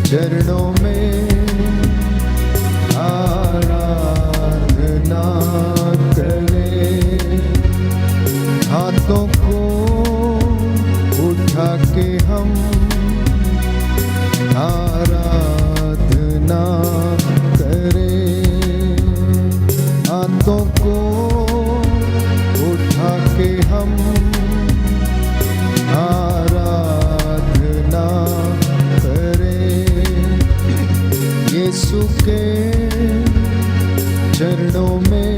चरणों में आराधना करें। हाथों को उठा के हम आराधना करें। हाथों को उठा के हम आराधना करें। यीशु के चरणों में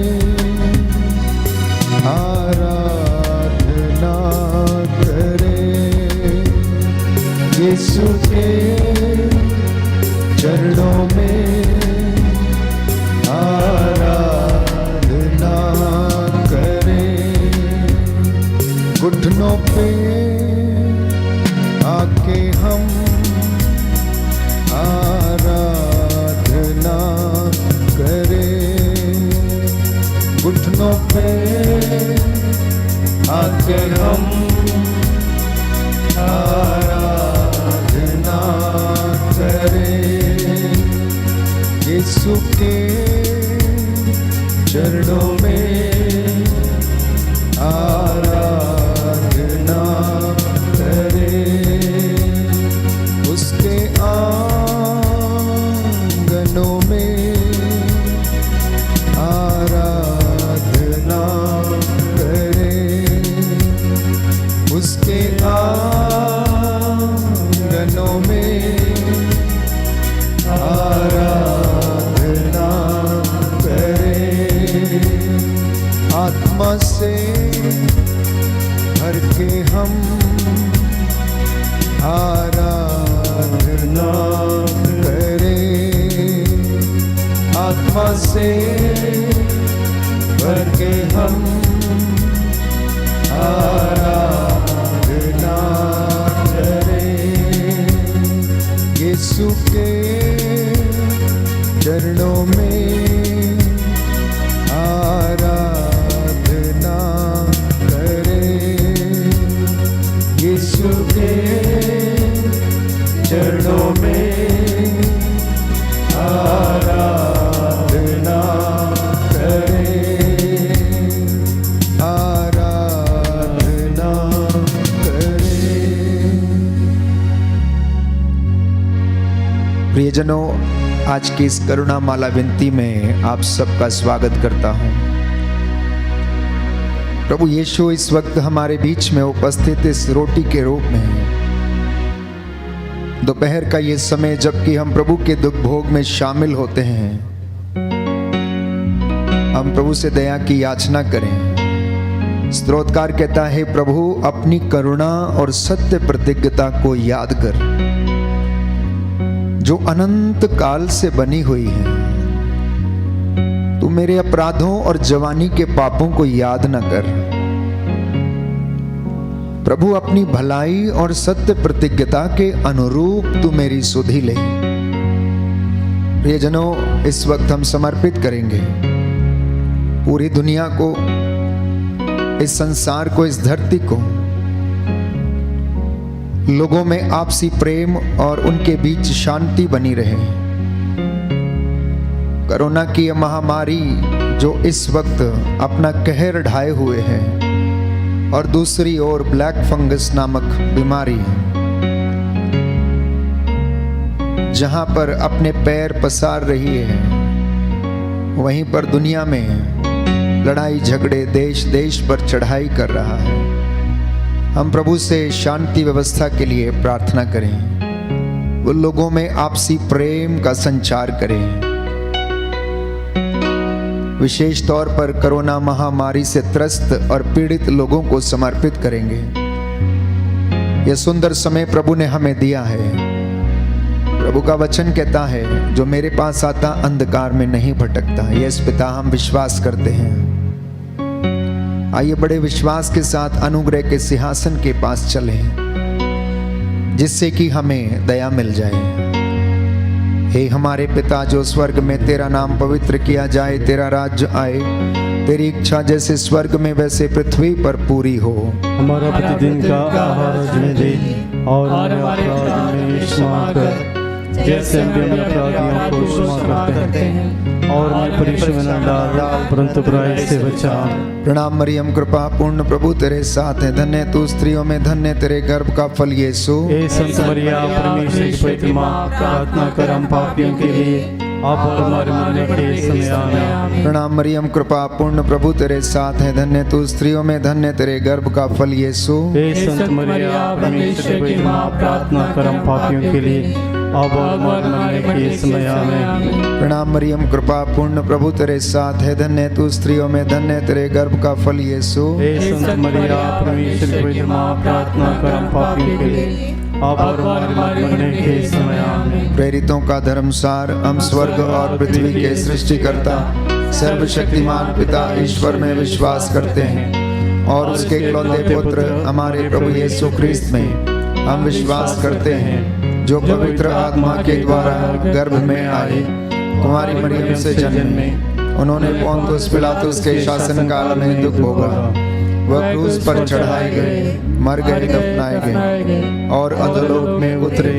आराधना करें। यीशु के चरणों में आराधना करें। घुटनों पे आके हम आराधना करें। घुटनों पे आके हम आराधना करें। यीशु के चरणों में आराधना करें। उसके आंगनों में आराधना करें। उसके आंगनों में आराधना करें। आत्मा से भर के हम आराधना करें। आत्मा से भर के हम आराधना करें। यीशु के चरणों में आराधना करें। यीशु के चरणों में आराधना करें। आराधना करें। प्रियजनों, आज की इस करुणा माला विनती में आप सबका स्वागत करता हूं। प्रभु यीशु इस वक्त हमारे बीच में उपस्थित इस रोटी के रूप में है। दोपहर का ये समय जबकि हम प्रभु के दुख भोग में शामिल होते हैं, हम प्रभु से दया की याचना करें। स्तोत्रकार कहता है, प्रभु अपनी करुणा और सत्य प्रतिज्ञता को याद कर जो अनंत काल से बनी हुई है। तू मेरे अपराधों और जवानी के पापों को याद न कर। प्रभु अपनी भलाई और सत्य प्रतिज्ञता के अनुरूप तू मेरी सुधि ले। प्रियजनों, इस वक्त हम समर्पित करेंगे पूरी दुनिया को, इस संसार को, इस धरती को, लोगों में आपसी प्रेम और उनके बीच शांति बनी रहे। कोरोना की यह महामारी जो इस वक्त अपना कहर ढाए हुए है और दूसरी ओर ब्लैक फंगस नामक बीमारी जहां पर अपने पैर पसार रही है, वहीं पर दुनिया में लड़ाई झगड़े देश देश पर चढ़ाई कर रहा है। हम प्रभु से शांति व्यवस्था के लिए प्रार्थना करें, वो लोगों में आपसी प्रेम का संचार करें। विशेष तौर पर कोरोना महामारी से त्रस्त और पीड़ित लोगों को समर्पित करेंगे। यह सुंदर समय प्रभु ने हमें दिया है। प्रभु का वचन कहता है, जो मेरे पास आता अंधकार में नहीं भटकता। यस पिता, हम विश्वास करते हैं। आइए बड़े विश्वास के साथ अनुग्रह के सिंहासन के पास चलें, जिससे कि हमें दया मिल जाए। हे हमारे पिता जो स्वर्ग में, तेरा नाम पवित्र किया जाए, तेरा राज्य आए, तेरी इच्छा जैसे स्वर्ग में वैसे पृथ्वी पर पूरी हो। हमारा प्रतिदिन का आहार हमें दे और हमारे अपराध जैसे हम भी अपने अपराधियों को क्षमा करते हैं, और हमें परीक्षा में न डाल परंतु बुराई से बचा। प्रणाम मरियम, कृपा पूर्ण प्रभु तेरे साथ है, धन्य तू स्त्रियों में, धन्य तेरे गर्भ का फल यीशु। हे संत मरिया परमेश्वर की पवित्र माँ, प्रार्थना कर हम पापियों के लिए, आप और हमारे मरने के समय आमीन। प्रणाम मरियम, कृपा पूर्ण प्रभु तेरे साथ है, धन्य तू स्त्रियों में, धन्य तेरे गर्भ का फल यीशु। हे संत मरिया परमेश्वर की पवित्र माँ, प्रार्थना कर हम पापियों के लिए, आप और हमारे मरने के समय आमीन। प्रणाम मरियम, कृपा पूर्ण प्रभु तेरे साथ है, धन्य तू स्त्रियों में, धन्य तेरे गर्भ का फल यीशु। हे संत मरिया परमेश्वर की पवित्र माँ, प्रार्थना कर हम पापियों के लिए, आप और हमारे मरने के समय आमीन। प्रेरितों का धर्मसार, हम स्वर्ग और पृथ्वी के सृष्टिकर्ता सर्वशक्तिमान पिता ईश्वर में विश्वास करते हैं, और उसके इकलौते पुत्र हमारे प्रभु यीशु ख्रीस्त में हम विश्वास करते हैं, जो पवित्र आत्मा के द्वारा गर्भ में आए, कुमारी मरियम से जन्मे, उन्होंने पोंतुस पिलातुस के शासन काल में दुख भोगा, वह क्रूस पर चढ़ाए गए, मर गए, दफनाए गए, और अधोलोक में उतरे,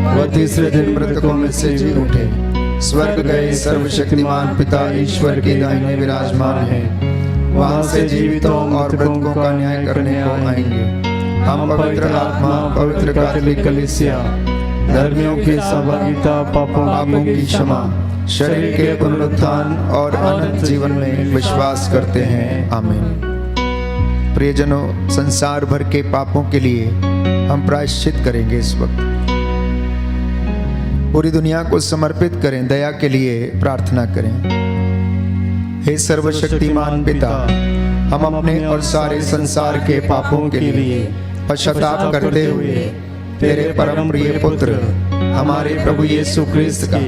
वह तीसरे दिन मृतकों में से जी उठे, स्वर्ग गए, सर्वशक्तिमान पिता ईश्वर की दाहिने विराजमान है, वहां से जीवितों और मृतकों का न्याय करने को आएंगे। हम पवित्र आत्मा, पवित्र कैथोलिक कलीसिया, धर्मियों की सहभागिता, पापों की क्षमा, शरीर के पुनरुत्थान और अनंत जीवन में विश्वास करते हैं। आमीन। प्रियजनों, संसार भर के पापों के लिए हम प्रायश्चित करेंगे। इस वक्त पूरी दुनिया को समर्पित करें, दया के लिए प्रार्थना करें। हे सर्वशक्तिमान पिता, हम अपने और सारे संसार के पापों के लिए पश्चाताप करते हुए तेरे परम प्रिय पुत्र हमारे प्रभु यीशु ख्रीस्त का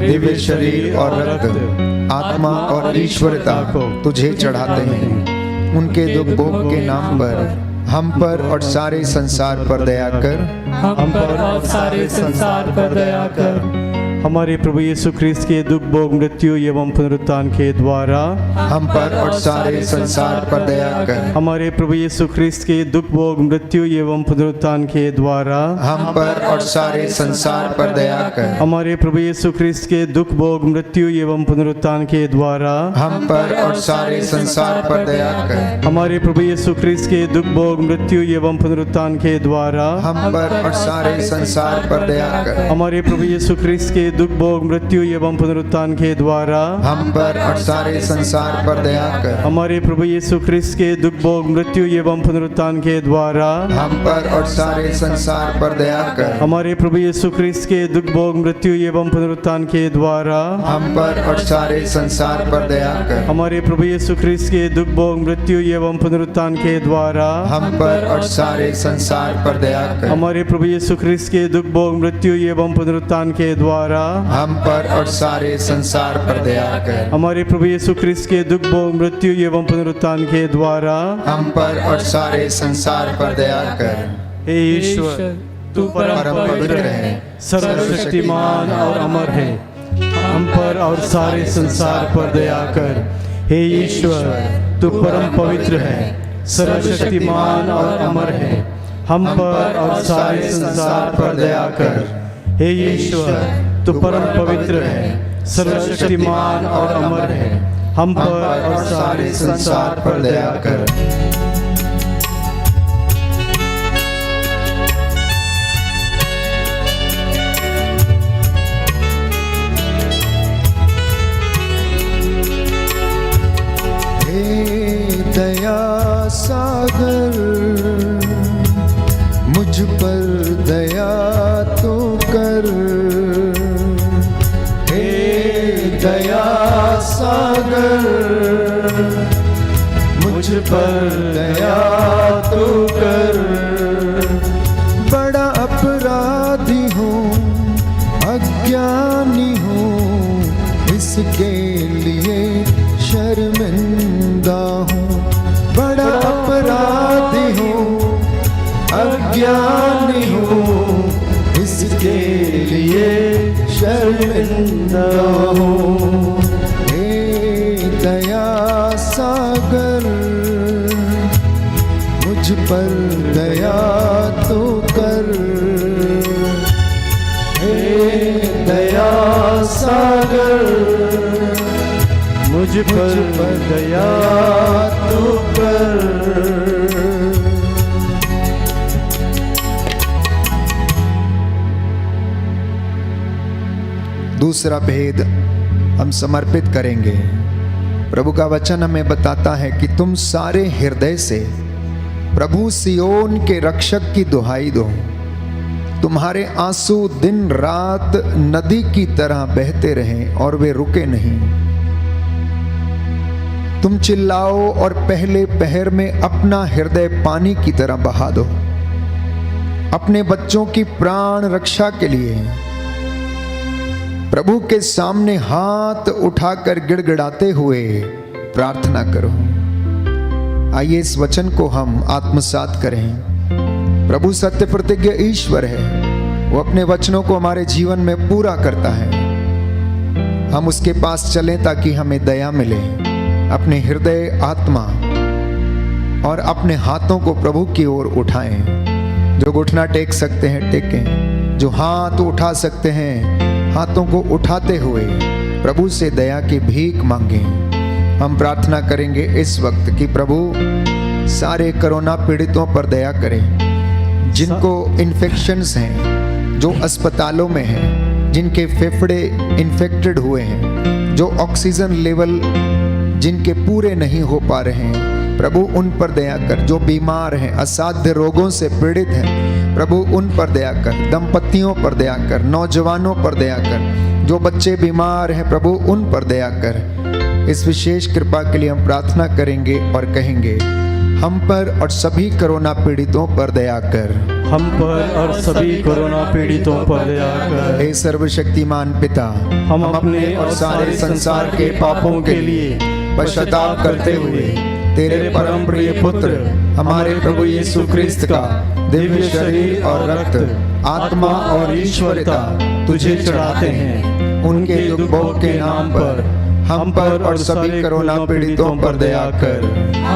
दिव्य शरीर और रक्त, आत्मा और ईश्वरता को तुझे चढ़ाते हैं। उनके दुख भोग के नाम पर हम पर और सारे संसार पर दया कर, हम पर और सारे संसार पर दया कर। हमारे प्रभु यीशु ख्रीस्त के दुख भोग मृत्यु एवं पुनरुत्थान के द्वारा हम पर और सारे संसार पर दया कर। हमारे प्रभु यीशु ख्रीस्त के दुख भोग मृत्यु एवं पुनरुत्थान के द्वारा हम पर और सारे संसार पर दया कर। हमारे प्रभु यीशु ख्रीस्त के दुख भोग मृत्यु एवं पुनरुत्थान के द्वारा हम पर और सारे संसार पर दया कर। हमारे प्रभु यीशु ख्रीस्त के दुख भोग मृत्यु एवं पुनरुत्थान के द्वारा हम पर और सारे संसार पर दया कर। हमारे प्रभु यीशु ख्रीस्त के दुख भोग मृत्यु एवं पुनरुत्थान के द्वारा हम पर और सारे संसार पर दया कर। हमारे प्रभु यीशु ख्रीस्त के दुख भोग मृत्यु एवं पुनरुत्थान के द्वारा हम पर और सारे संसार पर दया कर। हमारे प्रभु यीशु ख्रीस्त के दुख भोग मृत्यु एवं पुनरुत्थान के द्वारा हम पर और सारे संसार पर दया कर। हमारे प्रभु यीशु ख्रीस्त के दुख भोग मृत्यु एवं पुनरुत्थान के द्वारा हम पर और सारे संसार पर दया कर। हमारे प्रभु यीशु ख्रीस्त के दुख भोग मृत्यु एवं पुनरुत्थान के द्वारा हम पर और सारे संसार पर दया कर। हमारे प्रभु यीशु ख्रीस्त के दुख भोग मृत्यु एवं पुनरुत्थान के द्वारा हम पर और सारे संसार पर दया कर। हे ईश्वर, तू परम पवित्र है, सर्वशक्तिमान और अमर है, हम पर और सारे संसार पर दया कर। हे ईश्वर, तू परम पवित्र है, सर्वशक्तिमान और अमर है, हम पर और सारे संसार पर दया कर। हे ईश्वर, तू परम पवित्र है, सर्वशक्तिमान और अमर है, हम पर और सारे संसार पर दया कर। हे दया सागर, मुझ पर दया तो कर। दया सागर, मुझ पर दया तो कर। बड़ा अपराधी हूँ, अज्ञानी हूँ, इसके लिए शर्मिंदा हूँ। बड़ा अपराधी हूँ, अज्ञानी हूँ, इसके लिए शर्मिंदा हूँ। हे दया सागर, मुझ पर दया तो कर। हे मुझ पर दया तू कर। दूसरा भेद हम समर्पित करेंगे। प्रभु का वचन हमें बताता है कि तुम सारे हृदय से प्रभु सियोन के रक्षक की दुहाई दो। तुम्हारे आंसू दिन रात नदी की तरह बहते रहें और वे रुके नहीं। तुम चिल्लाओ और पहले पहर में अपना हृदय पानी की तरह बहा दो। अपने बच्चों की प्राण रक्षा के लिए प्रभु के सामने हाथ उठाकर गिड़गिड़ाते हुए प्रार्थना करो। आइए इस वचन को हम आत्मसात करें। प्रभु सत्य प्रतिज्ञ ईश्वर है, वो अपने वचनों को हमारे जीवन में पूरा करता है। हम उसके पास चलें ताकि हमें दया मिले। अपने हृदय, आत्मा और अपने हाथों को प्रभु की ओर उठाएं। जो घुटना टेक सकते हैं टेकें, जो हाथ उठा सकते हैं हाथों को उठाते हुए प्रभु से दया की भीख मांगें। हम प्रार्थना करेंगे इस वक्त कि प्रभु सारे कोरोना पीड़ितों पर दया करें। जिनको इन्फेक्शंस हैं, जो अस्पतालों में हैं, जिनके फेफड़े इन्फेक्टेड हुए हैं, जो ऑक्सीजन लेवल जिनके पूरे नहीं हो पा रहे हैं, प्रभु उन पर दया कर। जो बीमार हैं, असाध्य रोगों से पीड़ित हैं, प्रभु उन पर दया कर। दंपतियों पर दया कर, नौजवानों पर दया कर। जो बच्चे बीमार हैं, प्रभु उन पर दया कर। इस विशेष कृपा के लिए हम प्रार्थना करेंगे और कहेंगे, हम पर और सभी कोरोना पीड़ितों पर दया कर। हम पर और सभी कोरोना पीड़ितों पर दया कर। हे सर्वशक्तिमान पिता, हम अपने और सारे संसार के पापों के लिए पश्चाताप करते हुए तेरे परम प्रिय पुत्र हमारे प्रभु यीशु क्रिस्त का दिव्य शरीर और रक्त, आत्मा और ईश्वरता तुझे चढ़ाते हैं। उनके दुख भोग के नाम पर हम पर और सभी कोरोना पीड़ितों पर दया कर।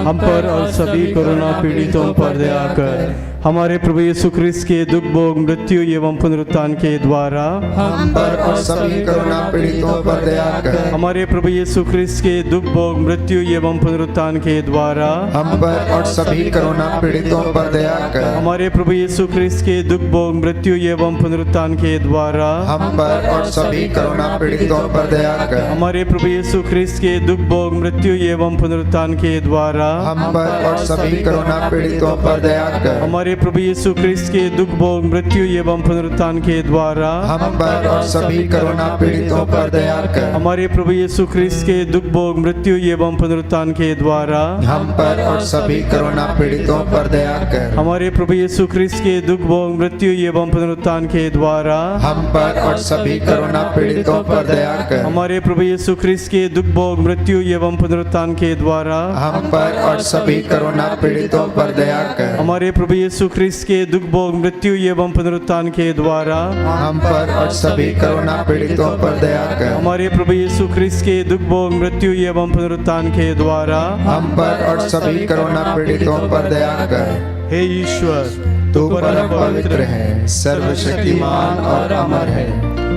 हम पर और सभी कोरोना पीड़ितों पर दया कर। हमारे प्रभु यीशु ख्रिस्त के दुख भोग, मृत्यु एवं पुनरुत्थान के द्वारा हम पर और सभी कोरोना पीड़ितों पर दया कर। हमारे प्रभु यीशु ख्रिस्त के दुख भोग, मृत्यु एवं पुनरुत्थान के द्वारा हम पर और सभी कोरोना पीड़ितों पर दया कर। हमारे प्रभु यीशु ख्रिस्त के दुख भोग, मृत्यु एवं पुनरुत्थान के द्वारा हम पर और सभी कोरोना पीड़ितों पर दया कर। हमारे प्रभु यीशु ख्रिस्त के दुख भोग, मृत्यु एवं पुनरुत्थान के द्वारा हम पर और सभी कोरोना पीड़ितों पर दया कर। हमारे प्रभु यीशु ख्रिस्त के दुख भोग, मृत्यु एवं पुनरुत्थान के द्वारा हम पर और सभी कोरोना पीड़ितों पर दया कर। हमारे प्रभु यीशु ख्रिस्त के दुख भोग, मृत्यु एवं पुनरुत्थान के द्वारा हम पर और सभी कोरोना पीड़ितों पर दया कर। हमारे प्रभु यीशु ख्रिस्त के दुख भोग, मृत्यु एवं पुनरुत्थान के द्वारा हम पर और सभी कोरोना पीड़ितों पर दया कर। हमारे प्रभु यीशु ख्रिस्त के दुख भोग, मृत्यु एवं पुनरुत्थान के द्वारा हम पर और सभी कोरोना पीड़ितों पर दया कर। हमारे प्रभु यीशु ख्रिस्त के दुख भोग, मृत्यु एवं पुनरुत्थान के द्वारा हम पर और सभी कोरोना पीड़ितों पर दया कर। हमारे प्रभु यीशु ख्रिस्त के दुख भोग, मृत्यु एवं पुनरुत्थान के द्वारा हम पर और सभी कोरोना पीड़ितों पर दया कर। हे ईश्वर, तू परम पवित्र है, सर्वशक्तिमान और अमर है।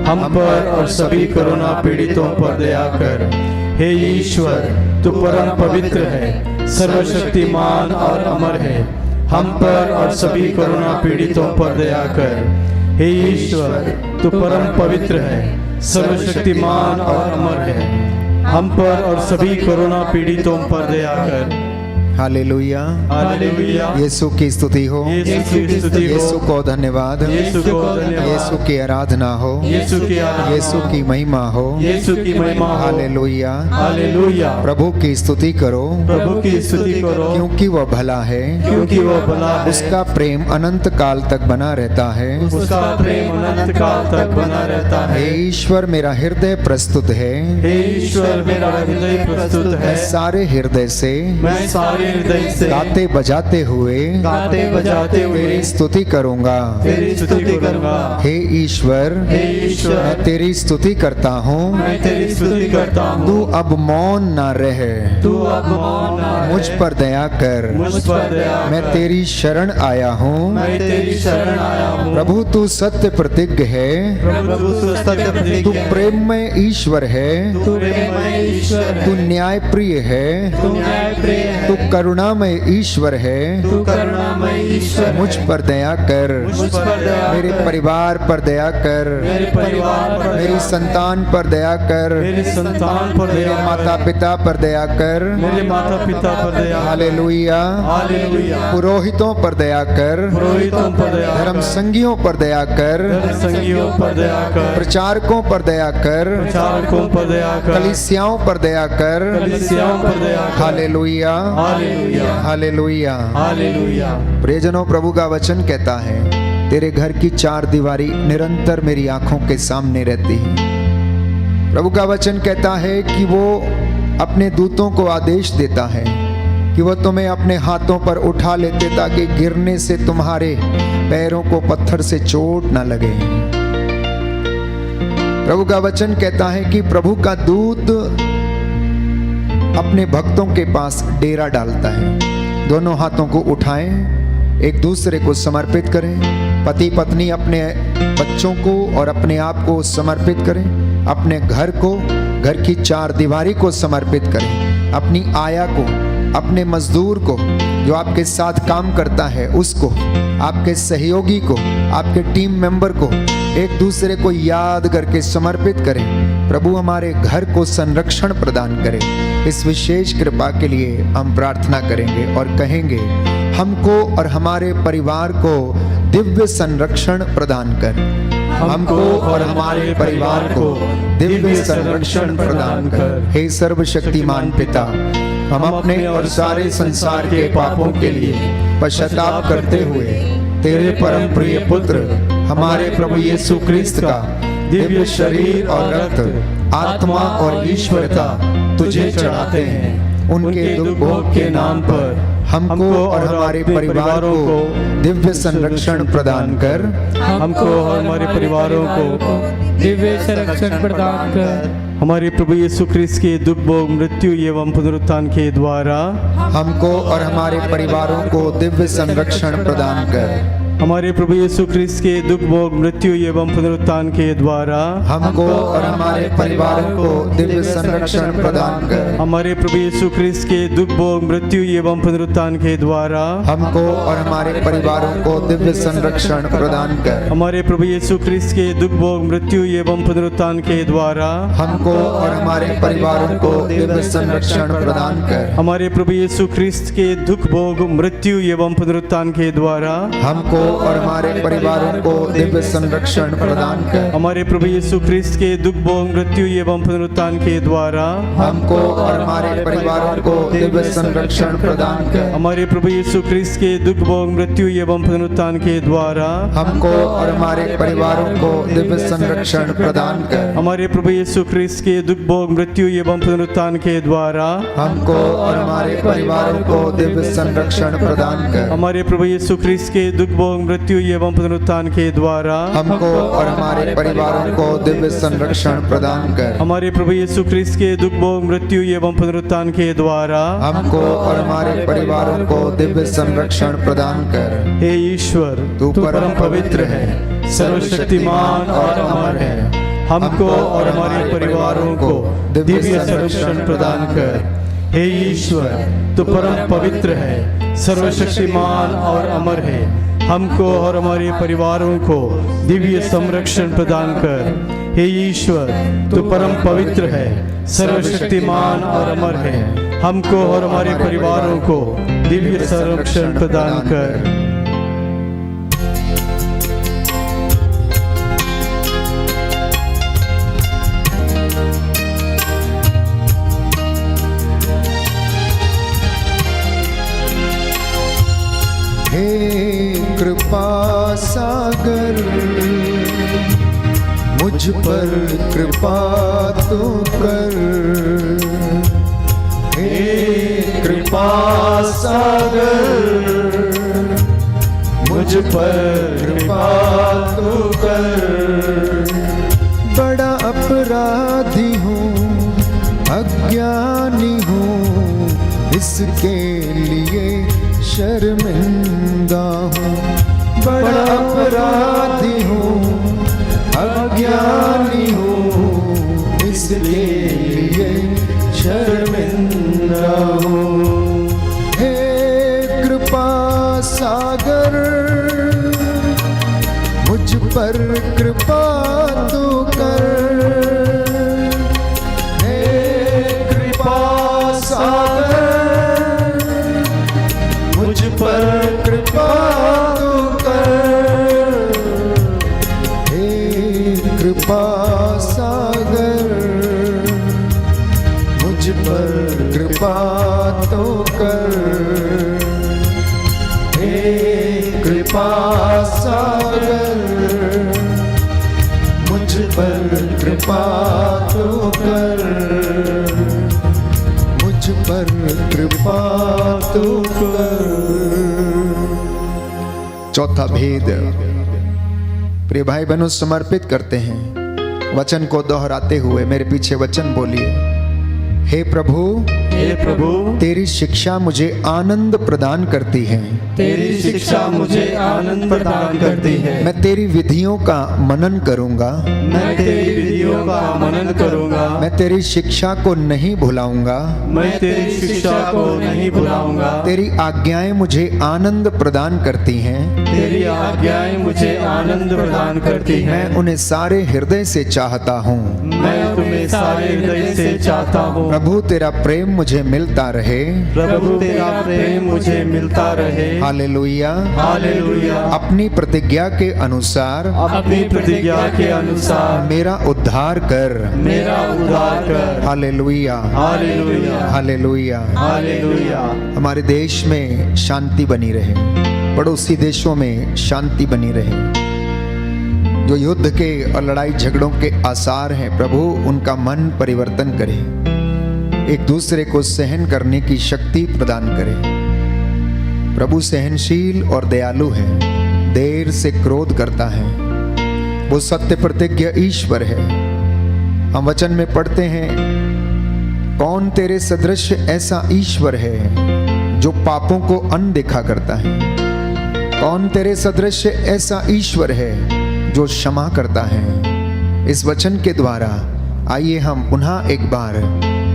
हम पर और सभी कोरोना पीड़ितों पर दया कर। हे ईश्वर, तू परम पवित्र है, सर्वशक्तिमान और अमर है। हम पर और सभी कोरोना पीड़ितों पर दया कर। हे ईश्वर, तू परम पवित्र है, सर्वशक्तिमान और अमर है। हम पर और सभी कोरोना पीड़ितों पर दया कर। Hallelujah, hallelujah. यीशु की स्तुति हो, यीशु की स्तुति हो, यीशु को धन्यवाद, यीशु को धन्यवाद, यीशु की आराधना हो, यीशु की आराधना, यीशु की महिमा हो, यीशु की महिमा हो। Hallelujah, hallelujah. प्रभु की स्तुति करो, प्रभु की स्तुति करो, क्योंकि वह भला है, क्योंकि वह भला है। उसका प्रेम अनंत काल तक बना रहता है, उसका प्रेम अनंत काल तक बना रहता है। हे ईश्वर, मेरा हृदय प्रस्तुत है, हे ईश्वर, मेरा हृदय प्रस्तुत है। मैं सारे हृदय से मैं सारे पूरे हृदय से गाते बजाते हुए गाते बजाते हुए तेरी स्तुति करूंगा। तेरी स्तुति करूंगा। हे ईश्वर, हे ईश्वर, मैं तेरी स्तुति करता हूँ। मैं तेरी स्तुति करता हूँ। तू अब मौन ना रहे, तू अब मौन ना रहे। मुझ पर दया कर, मुझ पर दया मैं कर। तेरी शरण आया हूँ। मैं तेरी शरण आया हूँ। प्रभु तू सत्य प्रतिज्ञ है, प्रभु तू सत्य तू प्रतिज्ञ है। प्रेममय ईश्वर है, तू प्रेममय ईश्वर है। तू न्याय प्रिय है, तू न्यायप्रिय है। तू करुणामय ईश्वर है। तू करुणामय ईश्वर है। मुझ पर दया कर, मुझ पर दया मेरे कर। परिवार पर दया कर, मेरे परिवार पर मेरी दया संतान पर दया कर, मेरी संतान पर मेरे दया कर। माता पिता पर दया कर। मेरे माता पिता पर दया कर। हालेलुया। हालेलुया। पुरोहितों पर दया कर, पुरोहितों पर दया कर। धर्म संगियों पर दया कर, धर्म संगियों पर दया कर। प्रचारकों पर दया कर, प्रचारकों पर दया कर। कलीसियाओं पर दया कर। कलीसियाओं पर दया कर। Hallelujah, hallelujah. हालेलुया। हालेलुया। प्रियजनों, प्रभु का वचन कहता है, तेरे घर की चार दीवारी निरंतर मेरी आंखों के सामने रहती है। प्रभु का वचन कहता है कि वो अपने दूतों को आदेश देता है कि वो तुम्हें अपने हाथों पर उठा लेते ताकि गिरने से तुम्हारे पैरों को पत्थर से चोट ना लगे। प्रभु का वचन कहता है कि प्रभु का दूत अपने भक्तों के पास डेरा डालता है। दोनों हाथों को उठाएं, एक दूसरे को समर्पित करें। पति पत्नी अपने बच्चों को और अपने आप को समर्पित करें। अपने घर को, घर की चार दीवारी को समर्पित करें। अपनी आया को, अपने मजदूर को जो आपके साथ काम करता है उसको, आपके सहयोगी को, आपके टीम मेंबर को, एक दूसरे को याद करके समर्पित करें। प्रभु हमारे घर को संरक्षण प्रदान करें। इस विशेष कृपा के लिए हम प्रार्थना करेंगे और कहेंगे, हमको और हमारे परिवार को दिव्य संरक्षण प्रदान कर। हमको और हमारे परिवार को दिव्य संरक्षण प्रदान कर। हे सर्वशक्तिमान पिता, हम अपने और सारे संसार के पापों के लिए पश्चाताप करते हुए तेरे परम प्रिय पुत्र हमारे प्रभु यीशु क्रिस्त का दिव्य शरीर और रक्त, आत्मा और ईश्वरता तुझे चढ़ाते हैं। उनके दुख भोग के नाम पर हमको और हमारे परिवारों को दिव्य संरक्षण प्रदान कर। हमको और हमारे परिवारों को दिव्य संरक्षण प्रदान कर। हमारे प्रभु यीशु ख्रिस्त के दुख भोग, मृत्यु एवं पुनरुत्थान के द्वारा हमको और हमारे परिवारों को दिव्य संरक्षण प्रदान कर। हमारे प्रभु यीशु ख्रिस्त के दुख भोग, मृत्यु एवं पुनरुत्थान के द्वारा हमको और हमारे परिवारों को दिव्य संरक्षण प्रदान कर। हमारे प्रभु यीशु ख्रिस्त के दुख भोग, मृत्यु एवं पुनरुत्थान के द्वारा हमको और हमारे परिवारों को दिव्य संरक्षण प्रदान कर। हमारे प्रभु यीशु ख्रिस्त के दुख भोग, मृत्यु एवं पुनरुत्थान के द्वारा हमको और हमारे परिवारों को दिव्य संरक्षण प्रदान कर। हमारे प्रभु यीशु ख्रिस्त के दुख भोग, मृत्यु एवं पुनरुत्थान के द्वारा हमको और हमारे परिवारों को दिव्य संरक्षण प्रदान कर। हमारे प्रभु यीशु ख्रिस्त के दुख भोग, मृत्यु एवं पुनरुत्थान के द्वारा हमको और हमारे परिवारों को दिव्य संरक्षण प्रदान कर। हमारे प्रभु यीशु ख्रिस्त के दुख भोग, मृत्यु एवं पुनरुत्थान के द्वारा हमको और हमारे परिवारों को दिव्य संरक्षण प्रदान कर। हमारे प्रभु यीशु ख्रिस्त के दुख भोग, मृत्यु एवं पुनरुत्थान के द्वारा हमको और हमारे परिवारों को दिव्य संरक्षण प्रदान कर। हमारे प्रभु यीशु ख्रिस्त के दुख भोग, मृत्यु एवं पुनरुत्थान के द्वारा हमको और हमारे परिवारों को दिव्य संरक्षण प्रदान कर। हमारे प्रभु यीशु ख्रिस्त के दुख भोग, मृत्यु एवं पुनरुत्थान के द्वारा हमको और हमारे परिवारों को दिव्य संरक्षण प्रदान कर। हे ईश्वर, तू तू परम पवित्र है, सर्वशक्तिमान और अमर है। हमको और हमारे परिवारों को दिव्य संरक्षण प्रदान कर। हे ईश्वर, तू परम पवित्र है, सर्वशक्तिमान और अमर है। हमको और हमारे परिवारों को दिव्य संरक्षण प्रदान कर। हे ईश्वर, तू परम पवित्र है, सर्वशक्तिमान और अमर है। हमको और हमारे परिवारों को दिव्य संरक्षण प्रदान कर। हे कृपा सागर, मुझ पर कृपा तू कर। हे कृपा कृपा सागर मुझ पर कृपा तू कर। बड़ा अपराधी हूँ, अज्ञानी हूँ, इसके लिए शर्मिंदा हूँ। बड़ा अपराधी हूँ, अज्ञानी हूँ, इसके लिए शर्मिंदा हूँ। हे कृपा सागर, मुझ पर कृपा तू कर। हे कृपा सागर, मुझ पर कृपा तू कर। हे कृपा सागर, मुझ पर कृपा तू कर। हे कृपा सागर, मुझ पर कृपा तू कर। मुझ पर कृपा तू कर। चौथा भेद प्रिय भाई बहनों समर्पित करते हैं। वचन को दोहराते हुए मेरे पीछे वचन बोलिए। हे प्रभु, हे प्रभु, तेरी शिक्षा मुझे आनंद प्रदान करती है। तेरी शिक्षा मुझे आनंद प्रदान करती है। मैं तेरी विधियों का मनन करूंगा। मैं तेरी विधियों का मनन करूंगा। मैं तेरी शिक्षा को नहीं भुलाऊंगा। मैं तेरी शिक्षा को नहीं भुलाऊंगा। तेरी आज्ञाएं मुझे आनंद प्रदान करती हैं। तेरी आज्ञाएं मुझे आनंद प्रदान करती हैं। मैं उन्हें सारे हृदय से चाहता हूँ। मैं तुम्हें सारे हृदय से चाहता हूँ। प्रभु तेरा प्रेम मुझे मिलता रहे। प्रभु तेरा प्रेम मुझे मिलता रहे। Hallelujah, hallelujah. अपनी प्रतिज्ञा के अनुसार अपनी प्रतिज्ञा के अनुसार मेरा उद्धार कर। मेरा उद्धार कर। Hallelujah, hallelujah, hallelujah. हालेलुया। हमारे देश में शांति बनी रहे, पड़ोसी देशों में शांति बनी रहे। जो युद्ध के और लड़ाई झगड़ों के आसार हैं प्रभु उनका मन परिवर्तन करे, एक दूसरे को सहन करने की शक्ति प्रदान करे। प्रभु सहनशील और दयालु है, देर से क्रोध करता है। वो सत्य प्रतिज्ञ ईश्वर है। हम वचन में पढ़ते हैं, कौन तेरे सदृश ऐसा ईश्वर है जो पापों को अनदेखा करता है। कौन तेरे सदृश ऐसा ईश्वर है जो क्षमा करता है। इस वचन के द्वारा आइए हम पुनः एक बार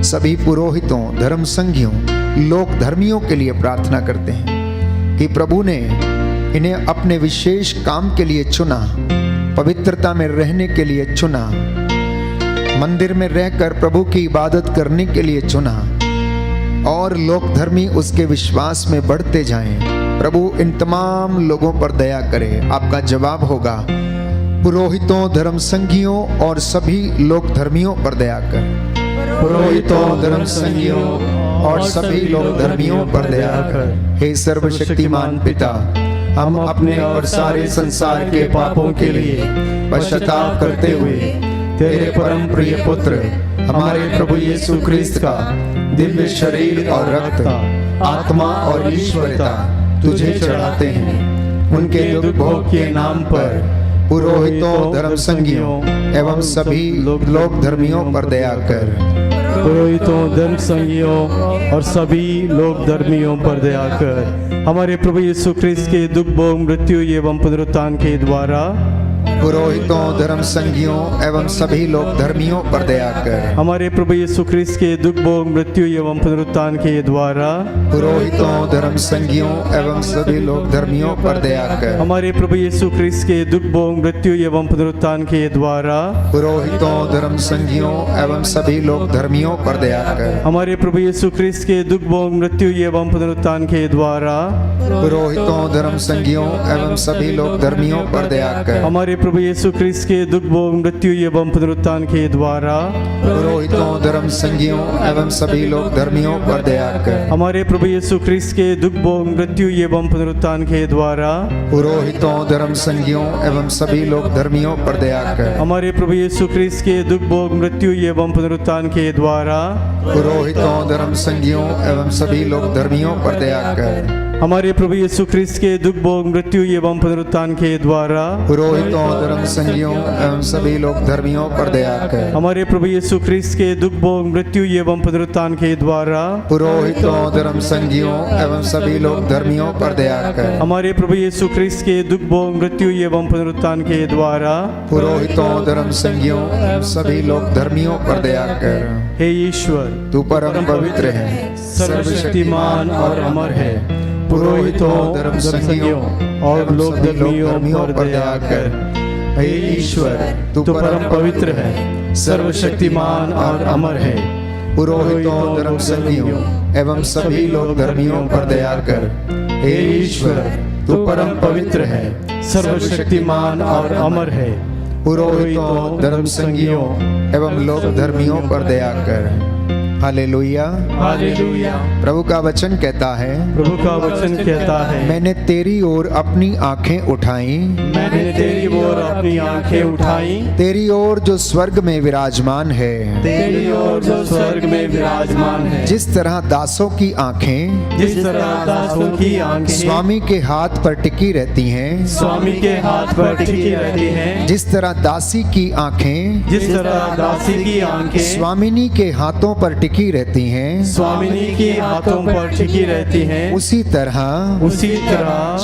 सभी पुरोहितों, धर्म संघियों, लोक धर्मियों के लिए प्रार्थना करते हैं कि प्रभु ने इन्हें अपने विशेष काम के लिए चुना, पवित्रता में रहने के लिए चुना, मंदिर में रहकर प्रभु की इबादत करने के लिए चुना और लोक धर्मी उसके विश्वास में बढ़ते जाएं। प्रभु इन तमाम लोगों पर दया करे। आपका जवाब होगा, पुरोहितों, धर्म संघियों और सभी लोक धर्मियों पर दया कर। पुरोहितों, धर्म संघियों और सभी लोक धर्मियों पर दया कर। हे सर्वशक्तिमान पिता, हम अपने और सारे संसार के पापों के लिए पश्चाताप करते हुए तेरे परम प्रिय पुत्र हमारे प्रभु यीशु क्रिस्त का दिव्य शरीर और रक्त, आत्मा और ईश्वरता तुझे चढ़ाते हैं। उनके दुख भोग के नाम पर पुरोहितों, धर्म संघियों एवं सभी लोक धर्मियों पर दया कर। पुरोहितों, धर्म संघियों और सभी लोक धर्मियों पर दया कर। हमारे प्रभु यीशु क्रिस्त के दुख भोग, मृत्यु एवं पुनरुत्थान के द्वारा पुरोहितों, धर्म संघियों एवं सभी लोक धर्मियों पर दया कर। हमारे प्रभु यीशु क्रिस्त के दुख भोग, मृत्यु एवं पुनरुत्थान के द्वारा पुरोहितों, धर्म संघियों एवं सभी लोक धर्मियों पर दया कर। हमारे प्रभु यीशु क्रिस्त के दुख भोग, मृत्यु एवं पुनरुत्थान के द्वारा पुरोहितों, धर्म संघियों एवं सभी लोक धर्मियों पर दया कर। हमारे प्रभु यीशु क्रिस्त के दुख भोग, मृत्यु एवं पुनरुत्थान के द्वारा पुरोहितों, धर्म संघियों एवं सभी लोक धर्मियों पर दया कर। हमारे प्रभु यीशु ख्रिस्त के दुख भोग मृत्यु एवं पुनरुत्थान के द्वारा पुरोहितों, धर्म संगियों एवं सभी लोग धर्मियों पर दया कर। हमारे प्रभु यीशु ख्रिस्त के दुख भोग मृत्यु एवं पुनरुत्थान के द्वारा पुरोहितों, धर्म संगियों एवं सभी लोग धर्मियों पर दया कर। हमारे प्रभु यीशु ख्रिस्त के दुख भोग मृत्यु एवं पुनरुत्थान के द्वारा पुरोहितों, धर्म संगियों एवं सभी लोग धर्मियों पर दया कर। हमारे प्रभु यीशु ख्रिस्त के दुख भोग मृत्यु एवं पुनरुत्थान के द्वारा पुरोहितों, धर्म संगियों एवं सभी लोग धर्मियों पर दया कर। हमारे प्रभु यीशु ख्रिस्त के दुख भोग मृत्यु एवं पुनरुत्थान के द्वारा पुरोहितों, धर्म संगियों एवं सभी लोग धर्मियों पर दया कर। हमारे प्रभु यीशु ख्रिस्त के दुख भोग मृत्यु एवं पुनरुत्थान के द्वारा पुरोहितों, धर्म संगियों एवं सभी लोग धर्मियों पर दया कर। हे ईश्वर, तू परम पवित्र है, सर्वशक्तिमान और अमर है। पुरोहितों, धर्म संगियों और लोग धर्मियों पर दया कर। हे ईश्वर, तू परम पवित्र है, सर्वशक्तिमान और अमर है। पुरोहितों, धर्म संगियों एवं सभी लोग धर्मियों पर दया कर। हे ईश्वर, तू परम पवित्र है, सर्वशक्तिमान और अमर है। पुरोहितों, धर्म संगियों एवं लोग धर्मियों पर दया कर। Hallelujah, hallelujah. प्रभु का वचन कहता है, प्रभु का वचन कहता है, मैंने तेरी ओर अपनी आंखें उठाई, मैंने तेरी ओर अपनी आंखें उठाई। तेरी ओर जो स्वर्ग में विराजमान है, तेरी ओर जो स्वर्ग में विराजमान है। जिस तरह दासों की आंखें जिस तरह दासों की आंखें स्वामी के हाथ पर टिकी रहती हैं, स्वामी के हाथ पर टिकी रहती हैं, जिस तरह दासी की आंखें जिस तरह दासी की आंखें स्वामिनी के हाथों पर टिकी रहती हैं, स्वामिनी के हाथों पर टिकी रहती हैं, उसी तरह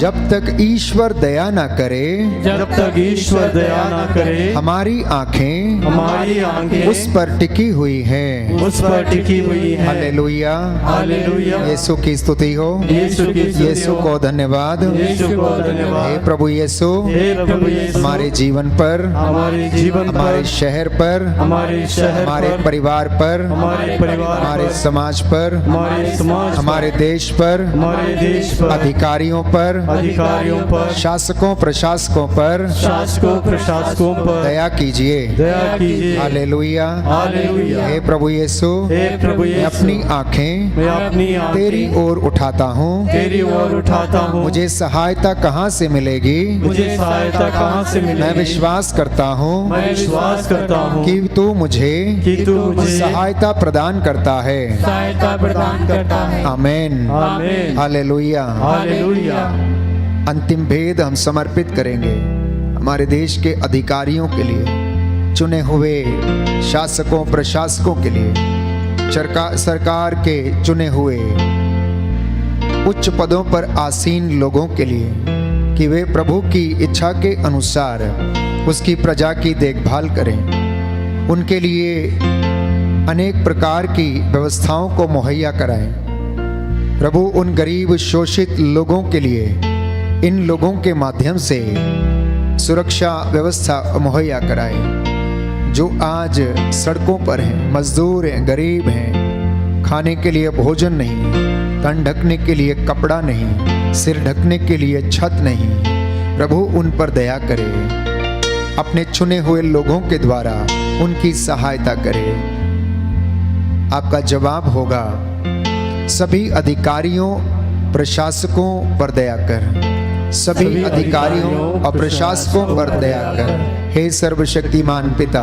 जब तक ईश्वर दया न करे, जब तक ईश्वर दया न करे, हमारी आंखें उस पर टिकी हुई हैं। उस पर टिकी हुई है। Hallelujah, hallelujah. यीशु की स्तुति हो, यीशु की स्तुति यीशु हो। को धन्यवाद। यीशु को धन्यवाद। हे प्रभु यीशु, हे प्रभु यीशु, हमारे जीवन पर, हमारे जीवन पर, हमारे शहर पर, हमारे शहर हमारे पर, परिवार पर, हमारे परिवार हमारे पर, समाज पर, हमारे समाज हमारे देश पर, हमारे देश पर, अधिकारियों पर, अधिकारियों पर, शासकों प्रशासकों पर शासकों प्रशासकों पर दया कीजिए। दया कीजिए। Hallelujah, hallelujah. हे प्रभु यीशु, हे प्रभु मैं यीशु, अपनी आंखें मैं अपनी आंखें तेरी ओर उठाता हूँ। तेरी ओर उठाता हूँ। मुझे सहायता कहाँ से मिलेगी? मुझे सहायता कहाँ से मिलेगी? मैं विश्वास करता हूँ मैं विश्वास करता हूँ कि तू मुझे सहायता प्रदान करता है। सहायता प्रदान करता है। आमीन, आमीन। हालेलुया। हालेलुया। अंतिम भेद हम समर्पित करेंगे हमारे देश के अधिकारियों के लिए, चुने हुए शासकों प्रशासकों के लिए, सरकार के चुने हुए उच्च पदों पर आसीन लोगों के लिए, कि वे प्रभु की इच्छा के अनुसार उसकी प्रजा की देखभाल करें, उनके लिए अनेक प्रकार की व्यवस्थाओं को मुहैया कराएं। प्रभु उन गरीब शोषित लोगों के लिए इन लोगों के माध्यम से सुरक्षा व्यवस्था मुहैया कराएं, जो आज सड़कों पर हैं, मजदूर हैं, गरीब हैं, खाने के लिए भोजन नहीं, तन ढकने के लिए कपड़ा नहीं, सिर ढकने के लिए छत नहीं। प्रभु उन पर दया करे, अपने चुने हुए लोगों के द्वारा उनकी सहायता करे। आपका जवाब होगा, सभी अधिकारियों प्रशासकों पर दया कर, सभी अधिकारियों और प्रशासकों पर दया कर। हे सर्वशक्तिमान पिता,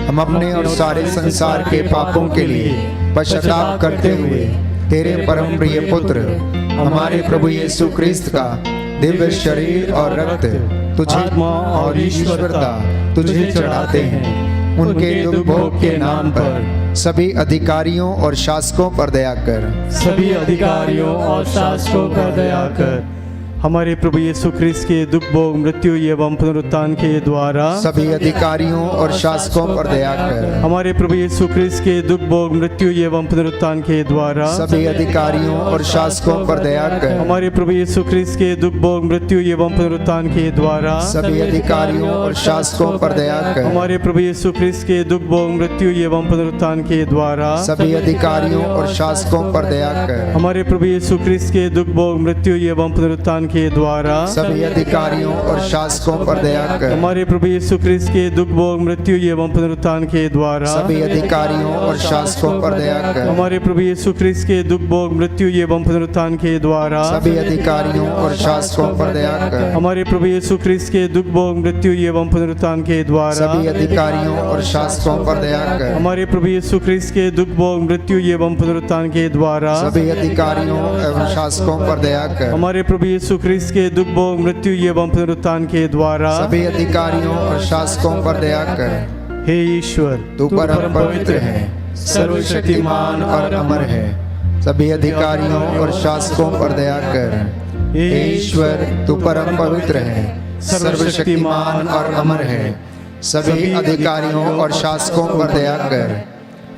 हम अपने और सारे संसार के पापों के लिए पश्चाताप करते हुए तेरे परम प्रिय पुत्र हमारे प्रभु यीशु ख्रिस्त का दिव्य शरीर और रक्त तुझे आत्मा और ईश्वरता तुझे चढ़ाते हैं। उनके दुख भोग के नाम पर सभी अधिकारियों और शासकों पर दया कर, सभी अधिकारियों और शासकों पर दया कर। हमारे प्रभु यीशु ख्रिस्त के दुख भोग मृत्यु एवं पुनरुत्थान के द्वारा सभी अधिकारियों और शासकों पर दया कर, हमारे प्रभु यीशु ख्रिस्त के दुख भोग मृत्यु एवं पुनरुत्थान के द्वारा सभी अधिकारियों और शासकों पर दया कर, हमारे प्रभु यीशु ख्रिस्त के दुख भोग मृत्यु एवं पुनरुत्थान के द्वारा सभी अधिकारियों और शासकों पर दया कर, हमारे प्रभु यीशु ख्रिस्त के दुख भोग मृत्यु एवं पुनरुत्थान के द्वारा सभी अधिकारियों और शासकों पर दया कर, हमारे प्रभु यीशु ख्रिस्त के दुख भोग मृत्यु एवं पुनरुत्थान के द्वारा सभी अधिकारियों और शासकों पर दया कर। हमारे प्रभु यीशु ख्रिस्त के दुख भोग मृत्यु एवं पुनरुत्थान के द्वारा सभी अधिकारियों और शासकों पर दया कर। हमारे प्रभु यीशु ख्रिस्त के दुख भोग मृत्यु एवं पुनरुत्थान के द्वारा सभी अधिकारियों और शासकों पर दया कर। हमारे प्रभु यीशु ख्रिस्त के दुख भोग मृत्यु एवं पुनरुत्थान के द्वारा सभी अधिकारियों और शासकों पर दया कर। हमारे प्रभु यीशु ख्रिस्त के दुख भोग मृत्यु एवं पुनरुत्थान के द्वारा सभी अधिकारियों एवं शासकों पर दया कर। हमारे प्रभु यीशु ख्रिस्त के दुख भोग मृत्यु एवं पुनरुत्थान के द्वारा सभी अधिकारियों और शासकों पर दया कर। हे ईश्वर, तू परम पवित्र है, सर्वशक्तिमान और अमर है। सभी अधिकारियों और शासकों पर दया कर। हे ईश्वर, तू परम पवित्र है, सर्वशक्तिमान और अमर है। सभी अधिकारियों और शासकों पर दया कर।